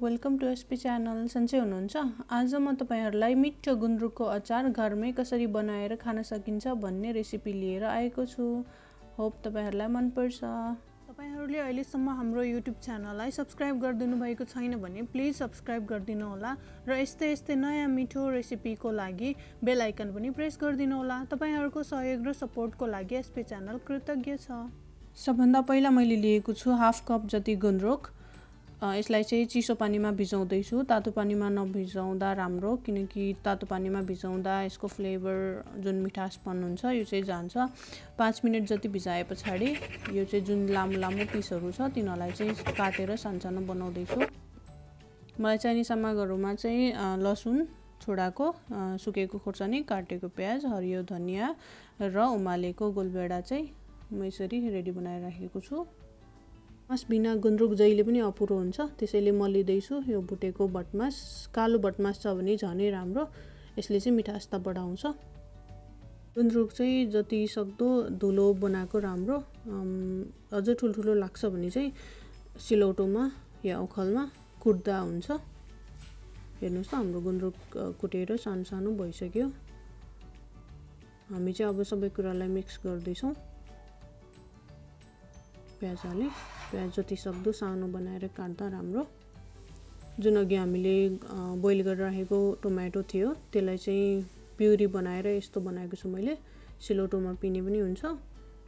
Welcome to SP channel. सन्चै हुनुहुन्छ? आज म तपाईहरुलाई मिठो गुन्द्रुकको अचार घरमै कसरी बनाएर खान सकिन्छ भन्ने रेसिपी लिएर आएको छु। होप तपाईहरुलाई मन पर्छ। तपाईहरुले अहिलेसम्म हाम्रो युट्युब च्यानललाई सब्स्क्राइब गरिदिनु भएको छैन भने प्लिज सब्स्क्राइब गरिदिनु होला र यस्तै नयाँ मिठो रेसिपीको लागि बेल आइकन पनि प्रेस गरिदिनु होला। तपाईहरुको सहयोग र सपोर्टको लागि एसपी च्यानल कृतज्ञ छ। सबभन्दा पहिला मैले लिएको छु हाफ कप जति गुन्द्रुक। यसलाई चाहिँ चिसो पानीमा भिजाउँदै छु। तातो पानीमा नभिजाउँदा राम्रो, किनकि तातो पानीमा भिजाउँदा यसको फ्लेभर जुन मिठासपन हुन्छ यो चाहिँ जान्छ। 5 मिनेट जति भिजाए पछाडी यो चाहिँ जुन लामो लामो पिसहरु छ तिनीलाई चाहिँ काटेर सानसानो बनाउँदै छु। मलाई चाहिने सामग्रीहरुमा चाहिँ लसुन छोडाको, सुकेको खुर्सानी, काटेको प्याज, हरियो धनिया र उमालेको गोलभेडा चाहिँ म यसरी रेडी बनाएर राखेको छु। भटमास बिना गुन्द्रुक जहिले पनि अपुरो हुन्छ, त्यसैले म लिदैछु यो भुटेको भटमास। कालो भटमास छ भने झनै राम्रो, यसले चाहिँ मिठासता बढाउँछ। गुन्द्रुक चाहिँ जति सक्दो धुलो बनाएको राम्रो। अझ ठुलठुलो लाग्छ भने चाहिँ सिलौटोमा या ओखलमा कुट्दा हुन्छ। हेर्नुस् त हाम्रो गुन्द्रुक कुटेर सानो भइसक्यो। हामी चाहिँ अब सबै कुरालाई मिक्स गर्दै छौं। प्याज जति सक्दो सानो बनाएर काट्दा राम्रो। जुन अघि हामीले बोइल गरेर राखेको टोमेटो थियो त्यसलाई चाहिँ प्युरी बनाएर यस्तो बनाएको छु मैले। सिलौटोमा पिने पनि हुन्छ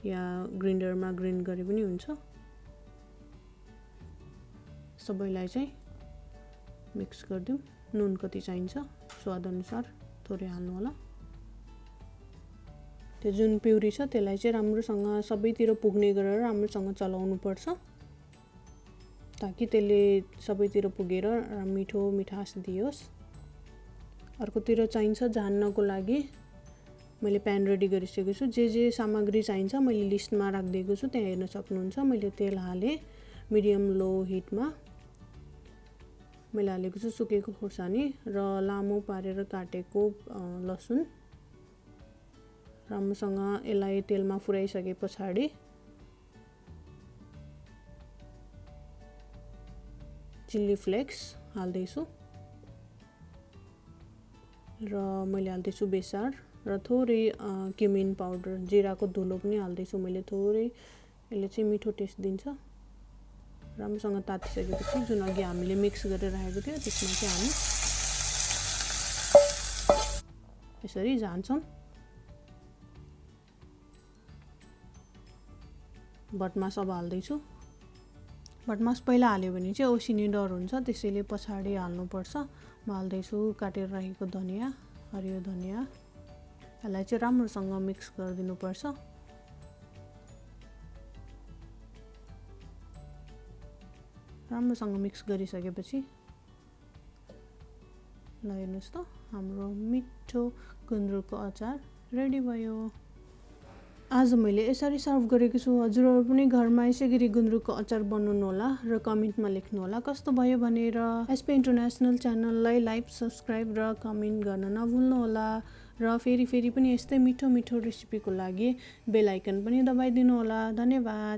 या ग्राइन्डरमा ग्राइन्ड गरे पनि हुन्छ। सबैलाई चाहिँ मिक्स गर्दियौं। नुन कति चाहिन्छ स्वाद अनुसार थोरै हाल्नु होला। त्यो जुन प्युरी छ त्यसलाई चाहिँ राम्रोसँग सबैतिर पुग्ने गरेर राम्रोसँग चलाउनु पर्छ, ताकि त्यसले सबैतिर पुगेर मिठो मिठास दियोस्। अर्कोतिर चाहिन्छ झान्नको लागि मैले प्यान रेडी गरिसकेको छु। जे सामग्री चाहिन्छ मैले लिस्टमा राखिदिएको छु, त्यहाँ हेर्न सक्नुहुन्छ। मैले तेल हाले मिडियम लो हिटमा। मैले हालेको छु सुकेको खुर्सानी र लामो पारेर काटेको लसुन। राम्रोसँग यसलाई तेलमा फुराइसके पछाडी चिल्ली फ्लेक्स हाल्दै छु र मैले हाल्दै छु बेसार र थोरै क्युमिन पाउडर, जिराको धुलो पनि हाल्दै छु मैले थोरै। यसले चाहिँ मिठो टेस्ट दिन्छ। राम्रोसँग तातिसकेपछि जुन अघि हामीले मिक्स गरेर राखेको थियो त्यसमा चाहिँ हामी यसरी झान्छौं। भटमास अब हाल्दै छु। भटमास पहिला हाल्यो भने चाहिँ ओसिने डर हुन्छ, त्यसैले पछाडी हाल्नुपर्छ। म हाल्दै छु काटेर राखेको धनिया, हरियो धनिया। यसलाई चाहिँ राम्रोसँग मिक्स गरिदिनु पर्छ। राम्रोसँग मिक्स गरिसकेपछि ल हेर्नुस् त हाम्रो मिठो गुन्द्रुकको अचार रेडी भयो। आज मैले यसरी सर्भ गरेको छु। हजुरहरु पनि घरमा यसैगरी गुन्द्रुकको अचार बनाउनु होला र कमेन्टमा लेख्नु होला कस्तो भयो भनेर। एसपी इन्टरनेशनल च्यानललाई लाइक, सब्स्क्राइब र कमेन्ट गर्न नभुल्नु होला र फेरि पनि यस्तै मिठो रेसिपीको लागि बेल आइकन पनि दबाइदिनु होला। धन्यवाद।